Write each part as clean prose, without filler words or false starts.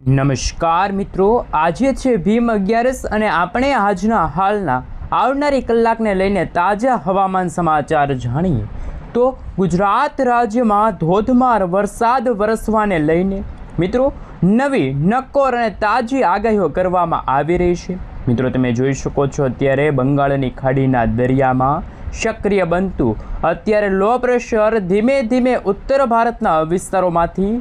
નમસ્કાર મિત્રો, આજે છે ભીમ 11 અને આપણે આજના હાલના આવનારી કલાકને લઈને તાજા હવામાન સમાચાર જાણીએ તો ગુજરાત રાજ્યમાં ધોધમાર વરસાદ વરસવાને લઈને મિત્રો નવી નક્કોર અને તાજી આગાહીઓ કરવામાં આવી રહી છે। મિત્રો તમે જોઈ શકો છો અત્યારે બંગાળની ખાડીના દરિયામાં સક્રિય બનતું અત્યારે લો પ્રેશર ધીમે ધીમે ઉત્તર ભારતના વિસ્તારોમાંથી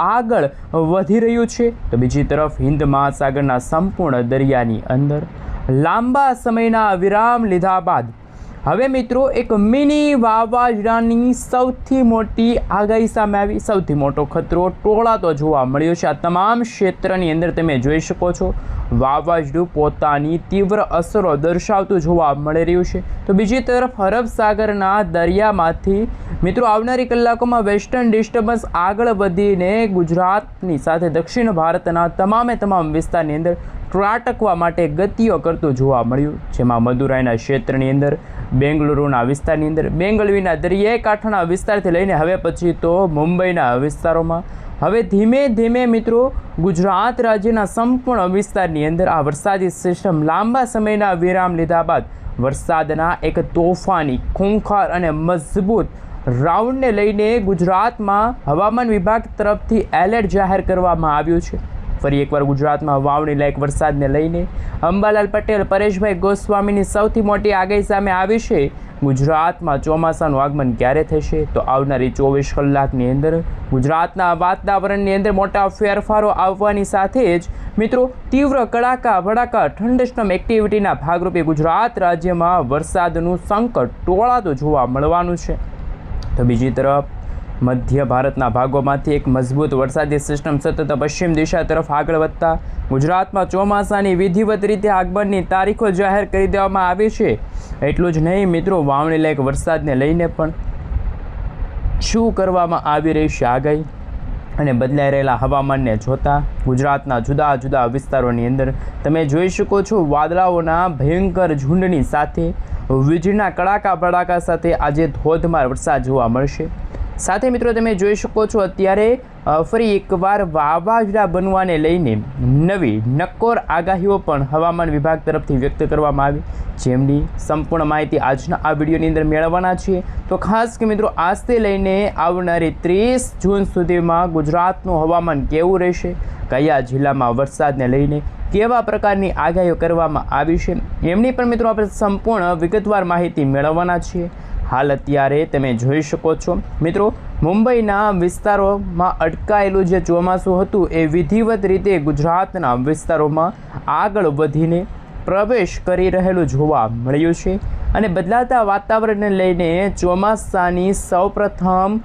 આગળ વધી રહ્યું છે। તો બીજી તરફ હિન્દ મહાસાગરના સંપૂર્ણ દરિયાની અંદર લાંબા સમયના વિરામ લીધા બાદ હવે મિત્રો એક મિની વાવાઝોડાની સૌથી મોટી આગાહી સામે આવી। સૌથી મોટો ખતરો ટોળાતો જોવા મળ્યો છે। આ તમામ ક્ષેત્રની અંદર તમે જોઈ શકો છો વાવાઝોડું પોતાની તીવ્ર અસરો દર્શાવતું જોવા મળી રહ્યું છે। તો બીજી તરફ અરબ સાગરના દરિયામાંથી મિત્રો આવનારી કલાકોમાં વેસ્ટર્ન ડિસ્ટર્બન્સ આગળ વધીને ગુજરાતની સાથે દક્ષિણ ભારતના તમામ વિસ્તારની અંદર ત્રાટકવા માટે ગતિઓ કરતું જોવા મળ્યું, જેમાં મદુરાઈના ક્ષેત્રની અંદર, બેંગલુરુના વિસ્તારની અંદર, બેંગલવીના દરિયાઈ કાંઠાના વિસ્તારથી લઈને હવે પછી તો મુંબઈના વિસ્તારોમાં હવે ધીમે ધીમે મિત્રો ગુજરાત રાજ્યના સંપૂર્ણ વિસ્તારની અંદર આ વરસાદી સિસ્ટમ લાંબા સમયના વિરામ લીધા બાદ વરસાદના એક તોફાની, ખૂંખાર અને મજબૂત રાઉન્ડને લઈને ગુજરાતમાં હવામાન વિભાગ તરફથી એલર્ટ જાહેર કરવામાં આવ્યું છે। ફરી એકવાર ગુજરાતમાં વાવણી લાયક વરસાદને લઈને અંબાલાલ પટેલ, પરેશભાઈ ગોસ્વામીની સૌથી મોટી આગાહી સામે આવી છે। ગુજરાતમાં ચોમાસાનું આગમન ક્યારે થશે? તો આવનારી 24 કલાકની અંદર ગુજરાતના વાતાવરણની અંદર મોટા ફેરફારો આવવાની સાથે જ મિત્રો તીવ્ર કડાકા ભડાકા થંડરસ્ટોર્મ એક્ટિવિટીના ભાગરૂપે ગુજરાત રાજ્યમાં વરસાદનું સંકટ ટોળાતું જોવા મળવાનું છે। તો બીજી તરફ મધ્ય ભારતના ભાગોમાંથી એક મજબૂત વરસાદી સિસ્ટમ સતત પશ્ચિમ દિશા તરફ આગળ વધતા ગુજરાતમાં ચોમાસાની વિધિવત રીતે આગમનની તારીખો જાહેર કરી દેવામાં આવી છે। એટલું જ નહીં મિત્રો, વાવણી લાયક વરસાદને લઈને પણ શું કરવામાં આવી રહી છે આગાહી અને બદલાઈ રહેલા હવામાનને જોતા ગુજરાતના જુદા જુદા વિસ્તારોની અંદર તમે જોઈ શકો છો વાદળાઓના ભયંકર ઝુંડની સાથે વીજળીના કડાકા ભડાકા સાથે આજે ધોધમાર વરસાદ જોવા મળશે। સાથે મિત્રો તમે જોઈ શકો છો અત્યારે ફરી એકવાર વાવાઝોડા બનવાને લઈને નવી નક્કોર આગાહીઓ પણ હવામાન વિભાગ તરફથી વ્યક્ત કરવામાં આવી, જેમની સંપૂર્ણ માહિતી આજના આ વિડીયોની અંદર મેળવવાના છીએ। તો ખાસ કે મિત્રો આજથી લઈને આવનારી 30 જૂન સુધીમાં ગુજરાતનું હવામાન કેવું રહેશે, કયા જિલ્લામાં વરસાદને લઈને કેવા પ્રકારની આગાહીઓ કરવામાં આવી છે, એમની પણ મિત્રો આપણે સંપૂર્ણ વિગતવાર માહિતી મેળવવાના છીએ। હાલ અત્યારે તમે જોઈ શકો છો મિત્રો મુંબઈના વિસ્તારોમાં અટકાયેલું જે ચોમાસું હતું એ વિધિવત રીતે ગુજરાતના વિસ્તારોમાં આગળ વધીને પ્રવેશ કરી રહેલું જોવા મળ્યું છે અને બદલાતા વાતાવરણને લઈને ચોમાસાની સૌપ્રથમ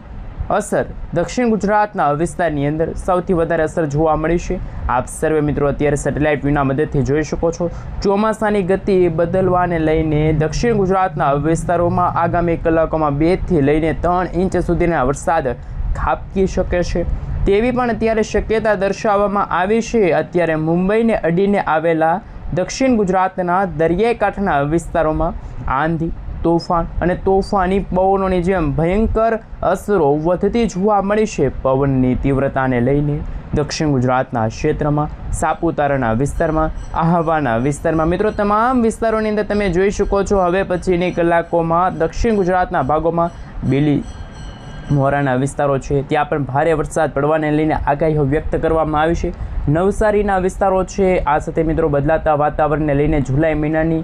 અસર દક્ષિણ ગુજરાતના વિસ્તારની અંદર સૌથી વધારે અસર જોવા મળી છે। આપ સર્વે મિત્રો અત્યારે સેટેલાઇટ વ્યૂના મદદથી જોઈ શકો છો ચોમાસાની ગતિ બદલવાને લઈને દક્ષિણ ગુજરાતના વિસ્તારોમાં આગામી કલાકોમાં 2 થી લઈને 3 ઇંચ સુધીના વરસાદ ખાબકી શકે છે તેવી પણ અત્યારે શક્યતા દર્શાવવામાં આવી છે। અત્યારે મુંબઈને અડીને આવેલા દક્ષિણ ગુજરાતના દરિયાઈ કાંઠાના વિસ્તારોમાં આંધી, તોફાન અને તોફાની પવનોની જેમ ભયંકર અસરો વધતી જોવા મળી છે। પવનની તીવ્રતાને લઈને દક્ષિણ ગુજરાતના ક્ષેત્રમાં, સાપુતારાના વિસ્તારમાં, આહવાના વિસ્તારમાં મિત્રો તમામ વિસ્તારોની અંદર તમે જોઈ શકો છો હવે પછીની કલાકોમાં દક્ષિણ ગુજરાતના ભાગોમાં બીલી મોરાના વિસ્તારો છે ત્યાં પણ ભારે વરસાદ પડવાને લઈને આગાહીઓ વ્યક્ત કરવામાં આવી છે। નવસારીના વિસ્તારો છે। આ સાથે મિત્રો બદલાતા વાતાવરણને લઈને જુલાઈ મહિનાની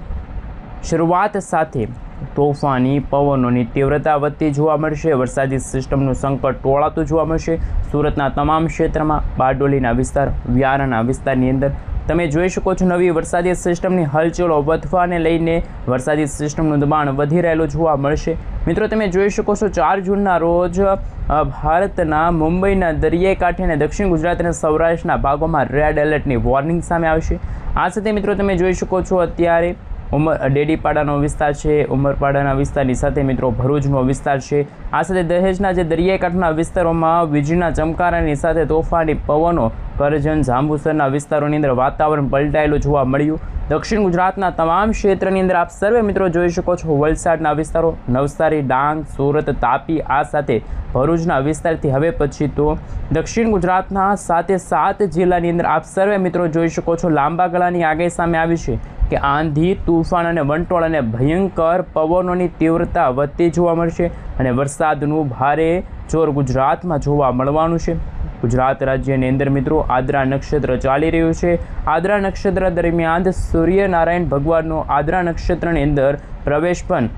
શરૂઆત સાથે તોફાની પવનોની તીવ્રતા વધતી જોવા મળશે। વરસાદી સિસ્ટમનું સંકટ ટોળાતું જોવા મળશે। સુરતના તમામ ક્ષેત્રમાં, બારડોલીના વિસ્તાર, વ્યારાના વિસ્તારની અંદર તમે જોઈ શકો છો નવી વરસાદી સિસ્ટમની હલચલો વધવાને લઈને વરસાદી સિસ્ટમનું દબાણ વધી રહેલું જોવા મળશે। મિત્રો તમે જોઈ શકો છો 4 જૂનના રોજ ભારતના મુંબઈના દરિયાઈ કાંઠે અને દક્ષિણ ગુજરાત અને સૌરાષ્ટ્રના ભાગોમાં રેડ એલર્ટની વોર્નિંગ સામે આવશે। આ સાથે મિત્રો તમે જોઈ શકો છો અત્યારે ડેડીપાડાનો વિસ્તાર છે, ઉમરપાડાના વિસ્તારની સાથે મિત્રો ભરૂચનો વિસ્તાર છે। આ સાથે દહેજના જે દરિયાઈ કાંઠાના વિસ્તારોમાં વીજળીના ચમકારાની સાથે તોફાની પવનો કરજણ, જાંબુસરના વિસ્તારોની અંદર વાતાવરણ પલટાયેલું જોવા મળ્યું. દક્ષિણ ગુજરાતના તમામ ક્ષેત્રની અંદર આપ સર્વે મિત્રો જોઈ શકો છો વલસાડના વિસ્તારો, નવસારી, ડાંગ, સુરત, તાપી, આ સાથે ભરૂચના વિસ્તારથી હવે પછી તો દક્ષિણ ગુજરાતના 7 જિલ્લાની અંદર આપ સર્વે મિત્રો જોઈ શકો છો લાંબા ગાળાની આગાહી સામે આવી છે કે આંધી, તુફાન અને વંટોળ અને ભયંકર પવનોની તીવ્રતા વધતી જોવા મળશે અને વરસાદનું ભારે જોર ગુજરાતમાં જોવા મળવાનું છે. ગુજરાત રાજ્યની અંદર મિત્રો આદ્રા નક્ષત્ર ચાલી રહ્યું છે. આદ્રા નક્ષત્ર દરમિયાન સૂર્યનારાયણ ભગવાનનો આદ્રા નક્ષત્રની અંદર પ્રવેશ પણ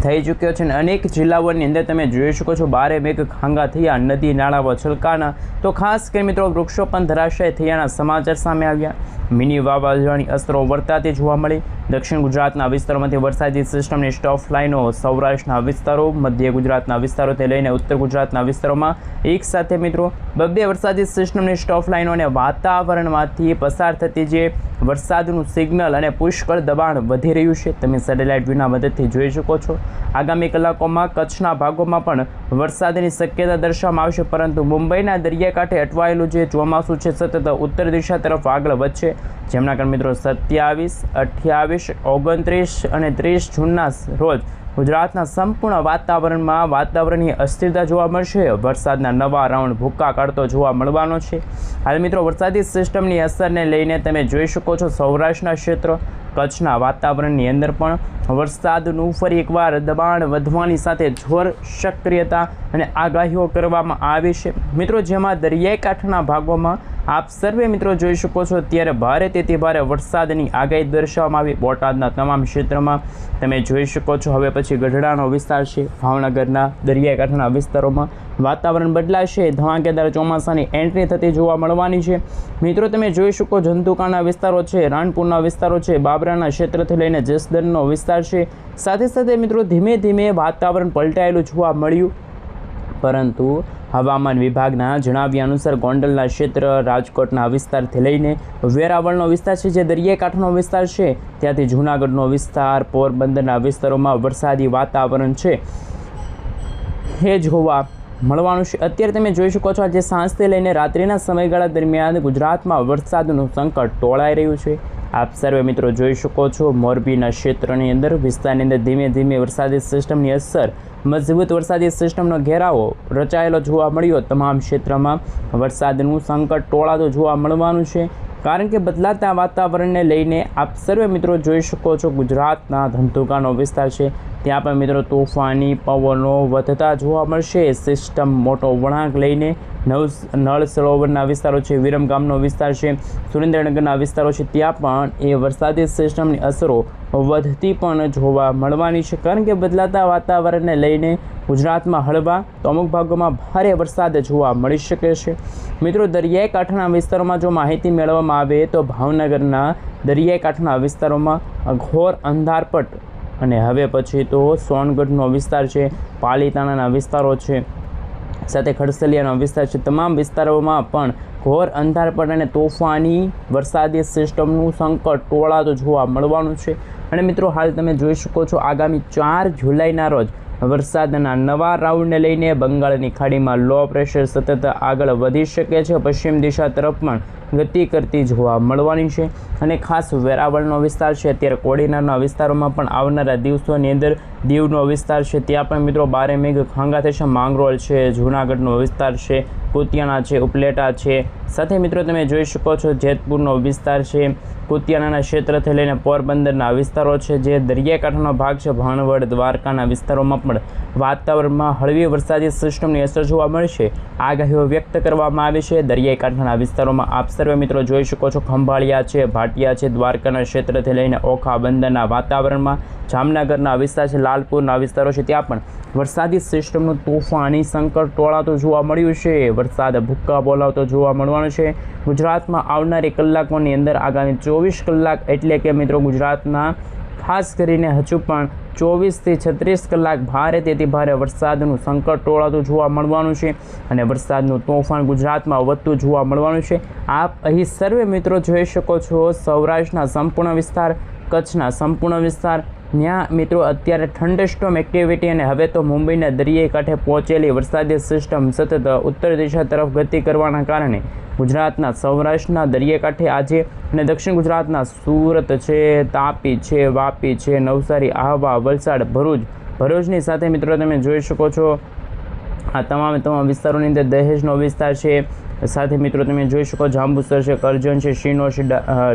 થઈ ચૂક્યો છે અને અનેક જિલ્લાઓની અંદર તમે જોઈ શકો છો બારે મેઘ ખાંગા થયા, નદી નાળાઓ છલકાના, તો ખાસ કરી મિત્રો વૃક્ષો પણ ધરાશય થયાના સમાચાર સામે આવ્યા. મિની વાવાઝોડાની અસરો વર્તાતી જોવા મળી. દક્ષિણ ગુજરાતના વિસ્તારોમાંથી વરસાદી સિસ્ટમની સ્ટફ લાઇનો સૌરાષ્ટ્રના વિસ્તારો, મધ્ય ગુજરાતના વિસ્તારોથી લઈને ઉત્તર ગુજરાતના વિસ્તારોમાં એક સાથે મિત્રો બબ્બે વરસાદી સિસ્ટમની સ્ટફ લાઇનો અને વાતાવરણમાંથી પસાર થતી જે વરસાદનું સિગ્નલ અને પુષ્કળ દબાણ વધી રહ્યું છે તમે સેટેલાઇટ વ્યૂના મદદથી જોઈ શકો છો. આગામી કલાકોમાં કચ્છના ભાગોમાં પણ વરસાદની શક્યતા દર્શાવવામાં આવશે, પરંતુ મુંબઈના દરિયાકાંઠે અટવાયેલું જે ચોમાસું છે સતત ઉત્તર દિશા તરફ આગળ વધશે, જેમના કારણે મિત્રો 27, 28, 29 અને 30 જૂનના રોજ ગુજરાતના સંપૂર્ણ વાતાવરણમાં વાતાવરણીય અસ્થિરતા જોવા મળશે. વરસાદના નવા રાઉન્ડ ભૂક્કા કાઢતો જોવા મળવાનો છે. હાલ મિત્રો વરસાદી સિસ્ટમની અસરને લઈને તમે જોઈ શકો છો સૌરાષ્ટ્રના ક્ષેત્ર, કચ્છના વાતાવરણની અંદર પણ વરસાદનું ફરી એકવાર દબાણ વધવાની સાથે જોર, સક્રિયતા અને આગાહીઓ કરવામાં આવી છે મિત્રો, જેમાં દરિયાઈ કાંઠાના ભાગોમાં આપ સર્વે મિત્રો જોઈ શકો છો ત્યારે ભારે તેથી ભારે વરસાદની આગાહી દર્શાવવામાં આવી. બોટાદના તમામ ક્ષેત્રમાં તમે જોઈ શકો છો હવે પછી ગઢડાનો વિસ્તાર છે, ભાવનગરના દરિયાઈ કાંઠાના વિસ્તારોમાં વાતાવરણ બદલાશે. ધમાકેદાર ચોમાસાની એન્ટ્રી થતી જોવા મળવાની છે મિત્રો. તમે જોઈ શકો ધંધુકાના વિસ્તારો છે, રાણપુરના વિસ્તારો છે, બાબરાના ક્ષેત્રથી લઈને જસદણનો વિસ્તાર છે. સાથે સાથે મિત્રો ધીમે ધીમે વાતાવરણ પલટાયેલું જોવા મળ્યું, પરંતુ હવામાન વિભાગના જણાવ્યા અનુસાર ગોંડલના ક્ષેત્ર, રાજકોટના વિસ્તારથી લઈને વેરાવળનો વિસ્તાર છે જે દરિયાઈ કાંઠાનો વિસ્તાર છે, ત્યાંથી જૂનાગઢનો વિસ્તાર, પોરબંદરના વિસ્તારોમાં વરસાદી વાતાવરણ છે એ જોવા મળવાનું છે. અત્યારે તમે જોઈ શકો છો આજે સાંજથી લઈને રાત્રિના સમયગાળા દરમિયાન ગુજરાતમાં વરસાદનું સંકટ ટોળાઈ રહ્યું છે. આપ સર્વે મિત્રો જોઈ શકો છો મોરબીના ક્ષેત્રની અંદર વિસ્તારની અંદર ધીમે ધીમે વરસાદી સિસ્ટમની અસર, મજબૂત વરસાદી સિસ્ટમનો ઘેરાવો રચાયેલો જોવા મળ્યો. તમામ ક્ષેત્રમાં વરસાદનું સંકટ ટોળાતું જોવા મળવાનું છે, કારણ કે બદલાતા વાતાવરણને લઈને આપ સર્વે મિત્રો જોઈ શકો છો ગુજરાતના ધંધુકાનો વિસ્તાર છે, ત્યાં પણ મિત્રો તોફાની પવનો વધતા જોવા મળશે. સિસ્ટમ મોટો વળાંક લઈને નળ સરોવરના વિસ્તારો છે, વિરમગામનો વિસ્તાર છે, સુરેન્દ્રનગરના વિસ્તારો છે, ત્યાં પણ એ વરસાદી સિસ્ટમની અસરો વધતી પણ જોવા મળવાની છે, કારણ કે બદલાતા વાતાવરણને લઈને ગુજરાતમાં હળવા તો અમુક ભાગોમાં ભારે વરસાદ જોવા મળી શકે છે મિત્રો. દરિયાઈ કાંઠાના વિસ્તારોમાં જો માહિતી મેળવવામાં આવે તો ભાવનગરના દરિયાઈ કાંઠાના વિસ્તારોમાં ઘોર અંધારપટ અને હવે પછી તો સોનગઢનો વિસ્તાર છે, પાલીતાણાના વિસ્તારો છે, સાથે ખડસલિયાનો વિસ્તાર છે, તમામ વિસ્તારોમાં પણ ઘોર અંધારપટ અને તોફાની વરસાદી સિસ્ટમનું સંકટ ટોળાતું જોવા મળવાનું છે. અને મિત્રો હાલ તમે જોઈ શકો છો આગામી 4 જુલાઈના રોજ વરસાદના નવા રાઉન્ડને લઈને બંગાળની ખાડીમાં લો પ્રેશર સતત આગળ વધી શકે છે, પશ્ચિમ દિશા તરફ પણ ગતિ કરતી જોવા મળવાની છે. અને ખાસ વેરાવળનો વિસ્તાર છે, અત્યારે કોડીનારના વિસ્તારોમાં પણ આવનારા દિવસોની અંદર દીવનો વિસ્તાર છે, ત્યાં પણ મિત્રો બારે મેઘ ખાંગા થશે. માંગરોળ છે, જૂનાગઢનો વિસ્તાર છે, કુતિયાણા છે, ઉપલેટા છે, સાથે મિત્રો તમે જોઈ શકો છો જેતપુરનો વિસ્તાર છે, કુતિયાણાના ક્ષેત્રથી લઈને પોરબંદરના વિસ્તારો છે, જે દરિયાઈ કાંઠાનો ભાગ છે, ભાણવડ, દ્વારકાના વિસ્તારોમાં પણ વાતાવરણમાં હળવી વરસાદી સિસ્ટમની અસર જોવા મળશે. આગાહીઓ વ્યક્ત કરવામાં આવી છે. દરિયાઈ કાંઠાના વિસ્તારોમાં આપ સર્વે મિત્રો જોઈ શકો છો ખંભાળિયા છે, ભાટિયા છે, દ્વારકાના ક્ષેત્રથી લઈને ઓખા બંદરના વાતાવરણમાં, જામનગરના વિસ્તાર છે, લાલપુરના વિસ્તારો છે, ત્યાં પણ વરસાદી સિસ્ટમનું તોફાની સંકટ ટોળાતું જોવા મળ્યું છે. વરસાદ ભૂક્કા બોલાવતો જોવા મળવાનો છે. ગુજરાતમાં આવનારી કલાકોની અંદર આગામી 24 કલાક એટલે કે મિત્રો ગુજરાતના ખાસ કરીને હજુ પણ 24 થી 36 કલાક ભારે તેથી ભારે વરસાદનું સંકટ ટોળાતું જોવા મળવાનું છે અને વરસાદનું તોફાન ગુજરાતમાં વધતું જોવા મળવાનું છે. આપ અહીં સર્વે મિત્રો જોઈ શકો છો સૌરાષ્ટ્રના સંપૂર્ણ વિસ્તાર, કચ્છના સંપૂર્ણ વિસ્તાર, ત્યાં મિત્રો અત્યારે થંડરસ્ટોર્મ એક્ટિવિટી અને હવે તો મુંબઈના દરિયાઈ કાંઠે પહોંચેલી વરસાદી સિસ્ટમ સતત ઉત્તર દિશા તરફ ગતિ કરવાના કારણે ગુજરાતના સૌરાષ્ટ્રના દરિયાકાંઠે આજે અને દક્ષિણ ગુજરાતના સુરત છે, તાપી છે, વાપી છે, નવસારી, આહવા, વલસાડ, ભરૂચની સાથે મિત્રો તમે જોઈ શકો છો આ તમામ વિસ્તારોની અંદર દહેજનો વિસ્તાર છે, સાથે મિત્રો તમે જોઈ શકો જાંબુસર છે, કરજણ છે, શિનોર છે,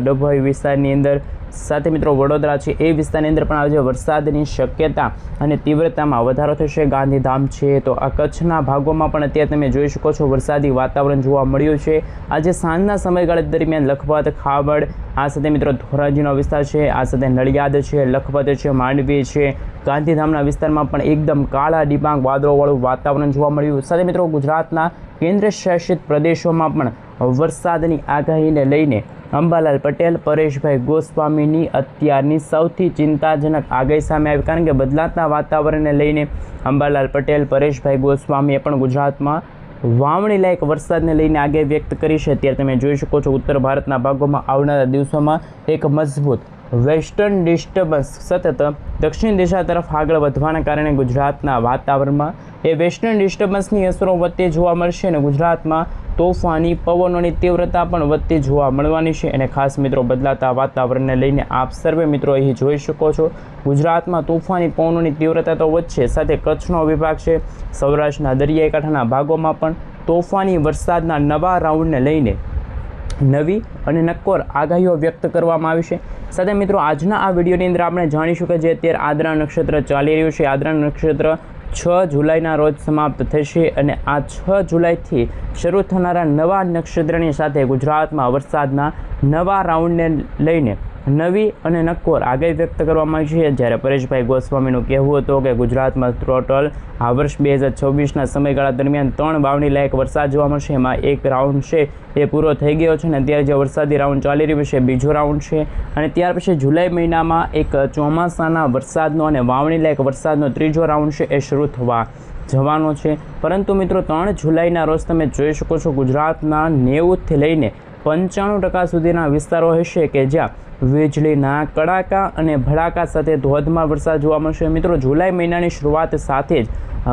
ડભોઈ વિસ્તારની અંદર, સાથે મિત્રો વડોદરા છે એ વિસ્તારની અંદર પણ આજે વરસાદની શક્યતા અને તીવ્રતામાં વધારો થશે. ગાંધીધામ છે તો આ કચ્છના ભાગોમાં પણ અત્યારે તમે જોઈ શકો છો વરસાદી વાતાવરણ જોવા મળ્યું છે. આજે સાંજના સમયગાળા દરમિયાન લખપત, ખાવડ, આ સાથે મિત્રો ધોરાજીનો વિસ્તાર છે, આ સાથે નડિયાદ છે, લખપત છે, માંડવી છે, ગાંધીધામના વિસ્તારમાં પણ એકદમ કાળા ડિબાંગ વાદળોવાળું વાતાવરણ જોવા મળ્યું. સાથે મિત્રો ગુજરાતના કેન્દ્ર શાસિત પ્રદેશોમાં પણ વરસાદની આગાહીને લઈને અંબાલાલ પટેલ, પરેશભાઈ ગોસ્વામીની અત્યારની સૌથી ચિંતાજનક આગાહી સામે આવી, કારણ કે બદલાતા વાતાવરણને લઈને અંબાલાલ પટેલ, પરેશભાઈ ગોસ્વામીએ પણ ગુજરાતમાં વાવણી લાયક વરસાદને લઈને આગાહી વ્યક્ત કરી છે. અત્યારે તમે જોઈ શકો છો ઉત્તર ભારતના ભાગોમાં આવનારા દિવસોમાં એક મજબૂત વેસ્ટર્ન ડિસ્ટર્બન્સ સતત દક્ષિણ દિશા તરફ આગળ વધવાના કારણે ગુજરાતના વાતાવરણમાં એ વેસ્ટર્ન ડિસ્ટર્બન્સની અસરો વધતી જોવા મળશે અને ગુજરાતમાં તોફાની પવનોની તીવ્રતા પણ વધતી જોવા મળવાની છે. અને ખાસ મિત્રો બદલાતા વાતાવરણને લઈને આપ સર્વે મિત્રો અહીં જોઈ શકો છો ગુજરાતમાં તોફાની પવનોની તીવ્રતા તો વધશે, સાથે કચ્છનો વિભાગ છે, સૌરાષ્ટ્રના દરિયાઈ કાંઠાના ભાગોમાં પણ તોફાની વરસાદના નવા રાઉન્ડને લઈને નવી અને નક્કોર આગાહીઓ વ્યક્ત કરવામાં આવી છે. સાથે મિત્રો આજના આ વિડીયોની અંદર આપણે જાણીશું કે જે અત્યારે આદ્રા નક્ષત્ર ચાલી રહ્યું છે, આદ્રા નક્ષત્ર 6 જુલાઈના રોજ સમાપ્ત થશે અને આ 6 જુલાઈથી શરૂ થનારા નવા નક્ષત્રની સાથે ગુજરાતમાં વરસાદના નવા રાઉન્ડને લઈને નવી અને નક્કોર આગાહી વ્યક્ત કરવામાં આવી છે. જ્યારે પરેશભાઈ ગોસ્વામીનું કહેવું હતું કે ગુજરાતમાં ટોટલ આ વર્ષ 2026ના સમયગાળા દરમિયાન 3 વાવણી લાયક વરસાદ જોવા મળશે. એમાં એક રાઉન્ડ છે એ પૂરો થઈ ગયો છે અને અત્યારે જે વરસાદી રાઉન્ડ ચાલી રહ્યું છે બીજો રાઉન્ડ છે અને ત્યાર પછી જુલાઈ મહિનામાં એક ચોમાસાના વરસાદનો અને વાવણી લાયક વરસાદનો ત્રીજો રાઉન્ડ છે એ શરૂ થવા જવાનો છે. પરંતુ મિત્રો 3 જુલાઈના રોજ તમે જોઈ શકો છો ગુજરાતના 90થી લઈને 95% સુધીના વિસ્તારો હશે કે જ્યાં વીજળીના કડાકા અને ભડાકા સાથે ધોધમાર વરસાદ જોવા મળશે. મિત્રો જુલાઈ મહિનાની શરૂઆત સાથે જ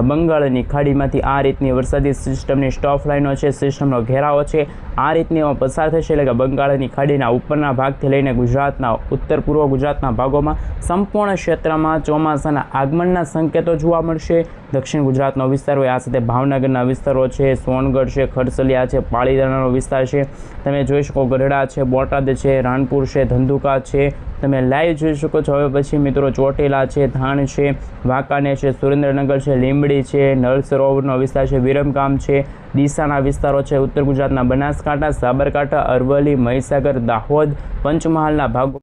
બંગાળની ખાડીમાંથી આ રીતની વરસાદી સિસ્ટમની સ્ટોફ લાઈનો છે, સિસ્ટમનો ઘેરાવો છે, આ રીતની પસાર થશે. એટલે કે બંગાળની ખાડીના ઉપરના ભાગથી લઈને ગુજરાતના ઉત્તર પૂર્વ ગુજરાતના ભાગોમાં સંપૂર્ણ ક્ષેત્રમાં ચોમાસાના આગમનના સંકેતો જોવા મળશે. દક્ષિણ ગુજરાતનો વિસ્તાર હોય, આ સાથે ભાવનગરના વિસ્તારો છે, સોનગઢ છે, ખરસલિયા છે, પાલીતાણાનો વિસ્તાર છે, તમે જોઈ શકો ગઢડા છે, બોટાદ છે, રાણપુર છે, ધંધુકા છે, તમે લાઈવ જોઈ શકો છો. હવે પછી મિત્રો ચોટીલા છે, ધાણ છે, વાંકાનેર છે, સુરેન્દ્રનગર છે, લીંબડી છે, નળ સરોવરનો વિસ્તાર છે, વિરમગામ છે, ડીસાના વિસ્તારો છે, ઉત્તર ગુજરાતના બનાસકાંઠા, સાબરકાંઠા, અરવલ્લી, મહીસાગર, દાહોદ, પંચમહાલના ભાગો